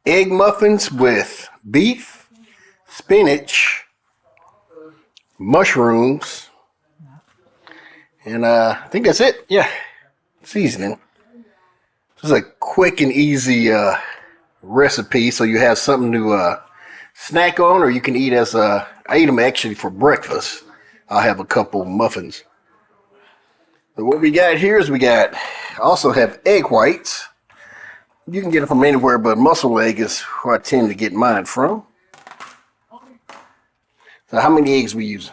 egg muffins with beef, spinach, mushrooms, and I think that's it. Yeah, seasoning. This is a quick and easy recipe, so you have something to snack on, or you can eat as a. I eat them actually for breakfast. I'll have a couple muffins. So what we got here is we got also have egg whites. You can get it from anywhere, but muscle egg is where I tend to get mine from. So how many eggs we use?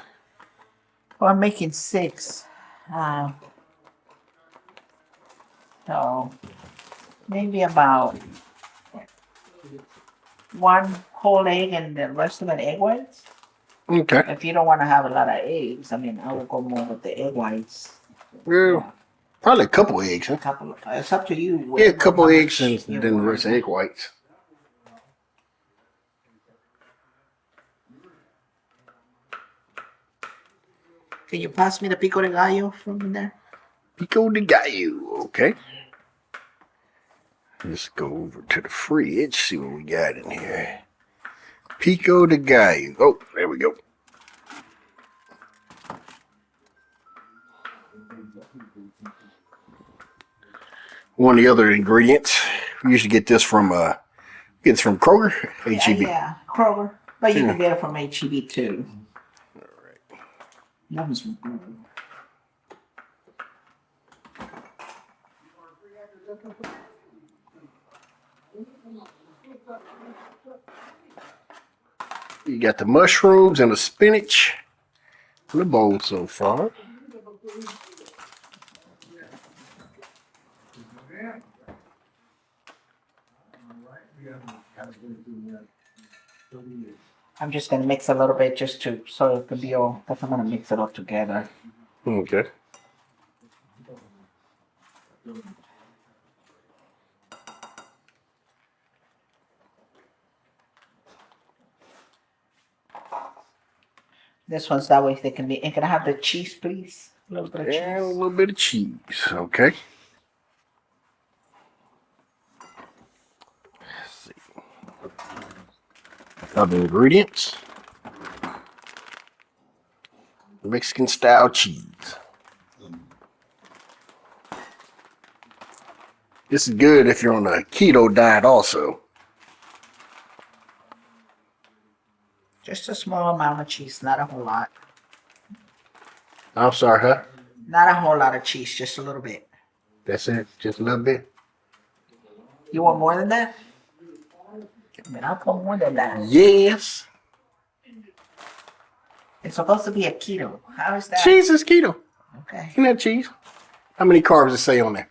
Well, I'm making 6. Uh, so maybe about 1 whole egg and the rest of it egg whites. Okay. If you don't want to have a lot of eggs, I mean, I will go more with the egg whites. Well, Yeah, probably a couple eggs, huh? a couple. It's up to you. Yeah, a Whatever, couple how eggs and much you then the want. rest egg whites. Can you pass me the pico de gallo from in there? Pico de gallo. Okay. Let's go over to the fridge, see what we got in here. Pico de gallo. Oh, there we go. One of the other ingredients. We usually get this from Kroger, Yeah, HEB. yeah, Kroger. But you Yeah. can get it from HEB too. That was good. You got the mushrooms and the spinach in the bowl so far. I'm just gonna mix a little bit just to so it can be all. Cause I'm gonna mix it all together. Okay. This one's that way they can be. And can I have the cheese, please? A little bit of And a cheese. little bit of cheese. Okay. Let's see. Other ingredients. Mexican style cheese. This is good if you're on a keto diet also. Just a small amount of cheese, not a whole lot. I'm sorry, huh? Not a whole lot of cheese, just a little bit. That's it? Just a little bit? You want more than that? I mean, I'll put more than that. Yes. It's supposed to be a keto. How is that? Cheese is keto. Okay. Isn't that cheese? How many carbs does it say on there?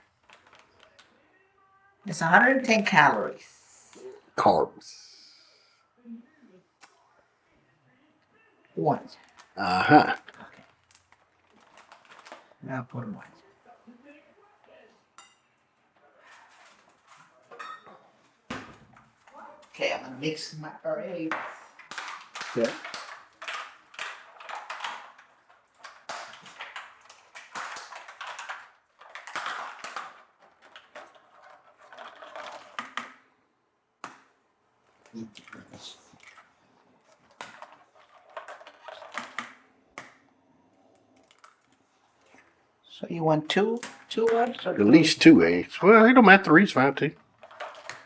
It's 110 calories. Carbs. One. Uh-huh. Okay. Now put one. Okay, I'm gonna mix my eggs. Yeah. So you want two eggs? Or At least 2 eggs. Well, it don't matter. 3's fine too.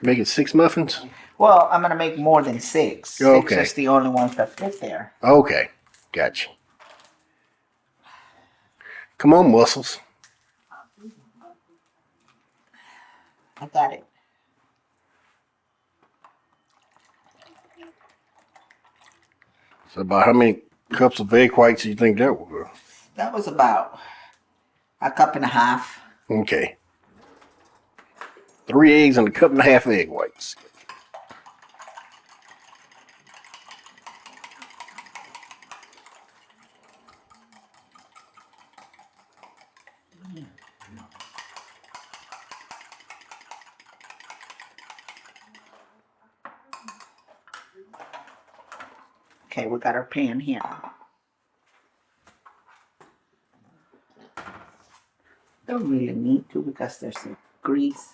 Make it 6 muffins? Well, I'm gonna make more than 6. 6 Okay. is the only ones that fit there. Okay. Gotcha. Come on, muscles. I got it. So about how many cups of egg whites do you think that will? That was about a cup and a half. Okay. 3 eggs and a cup and a half of egg whites. Okay, we got our pan here. Don't really need to because there's some grease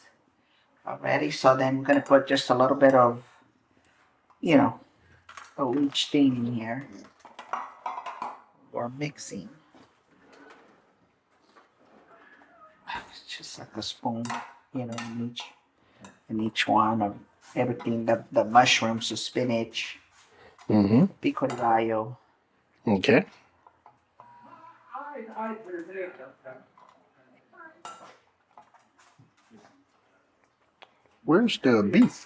already. So then we're gonna put just a little bit of, of each thing in here. We're mixing. It's just like a spoon, in each one of everything. The mushrooms, the spinach, pico de gallo. Okay. Where's the beef?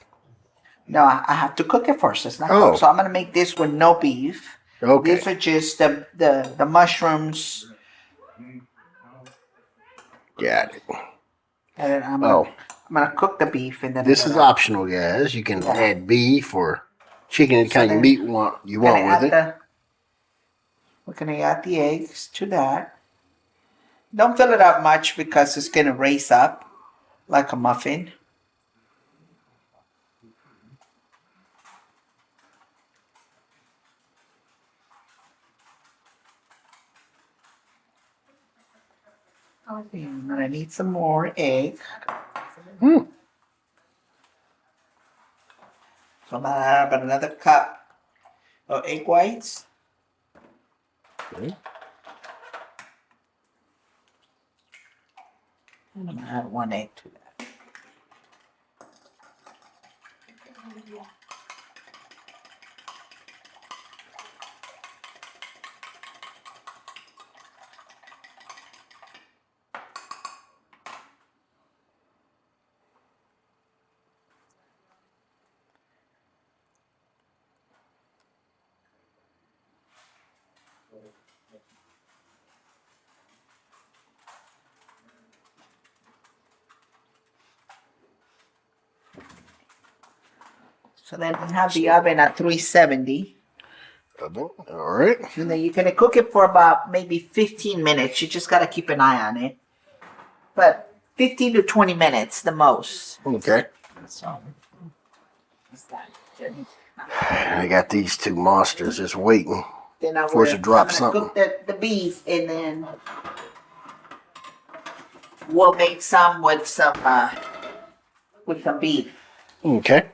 No, I have to cook it first. It's not Oh. cooked. So I'm gonna make this with no beef. Okay. These are just the mushrooms. Got it. And then I'm Oh. gonna cook the beef and then This is optional, guys. You can add beef or chicken, any kind of meat you want with it. We're gonna add the eggs to that. Don't fill it up much because it's gonna raise up like a muffin. Okay, I'm gonna need some more egg. So I'm gonna add about another cup of egg whites. Okay. And I'm gonna add 1 egg to that. So then we have the oven at 370. All right. And then you're gonna cook it for about maybe 15 minutes. You just gotta keep an eye on it. But 15 to 20 minutes, the most. Okay. So, what's that? I got these two monsters just waiting Then for us to drop I'm gonna something. cook the beef, and then we'll make some with some beef. Okay.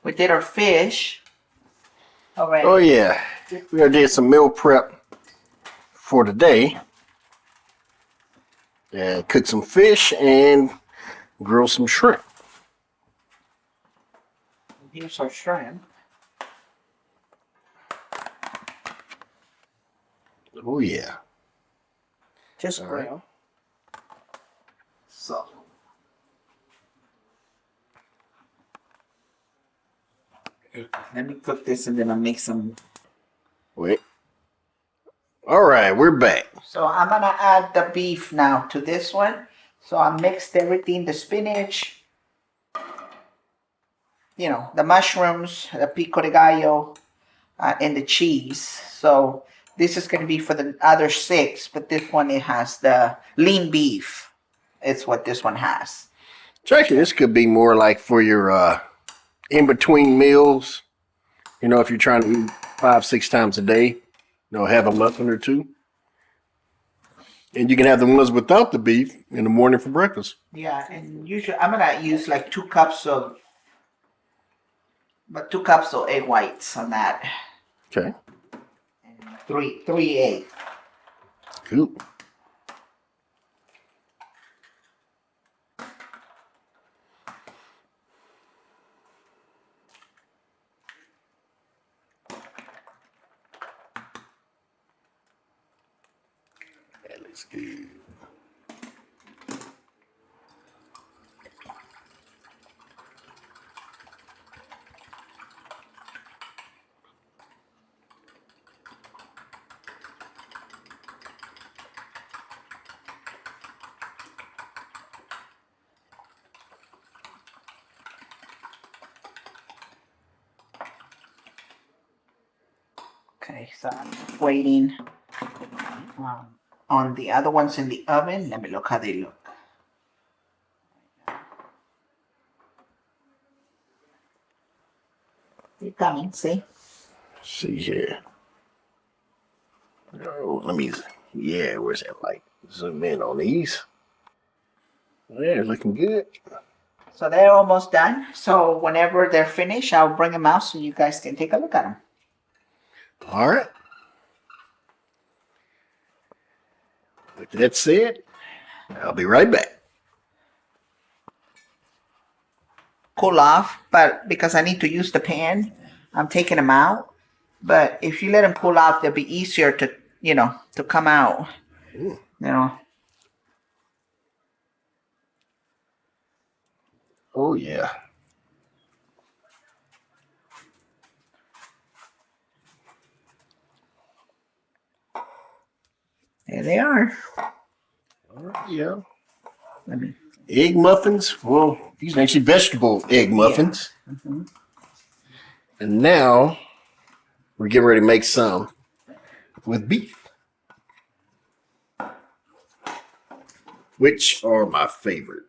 We did our fish already. Oh yeah, we already did some meal prep for today. Yeah, cook some fish and grill some shrimp. Here's our shrimp. Oh yeah. Just grill. So. Let me cook this and then I'll make some. Wait. All right, we're back. So I'm gonna add the beef now to this one. So I mixed everything, the spinach, the mushrooms, the pico de gallo, and the cheese. So this is gonna be for the other 6, but this one, it has the lean beef. It's what this one has. So actually, this could be more like for your in-between meals. If you're trying to eat 5-6 times a day, have a muffin or two. And you can have the ones without the beef in the morning for breakfast. Yeah, and usually I'm gonna use like 2 cups of egg whites on that. Okay. And three eggs. Cool. That looks good. Okay, so I'm waiting on the other ones in the oven. Let me look how they look. They're coming, see? See here. Oh, let me. Yeah, where's that light? Zoom in on these. Yeah, looking good. So they're almost done. So whenever they're finished, I'll bring them out so you guys can take a look at them. All right. With that said, I'll be right back. Cool off, but because I need to use the pan, I'm taking them out. But if you let them cool off, they'll be easier to, to come out. Ooh. You know. Oh, yeah. There they are. All right, yeah. Let me. Egg muffins. Well, these are actually vegetable egg muffins. Yeah. Mm-hmm. And now we're getting ready to make some with beef, which are my favorite.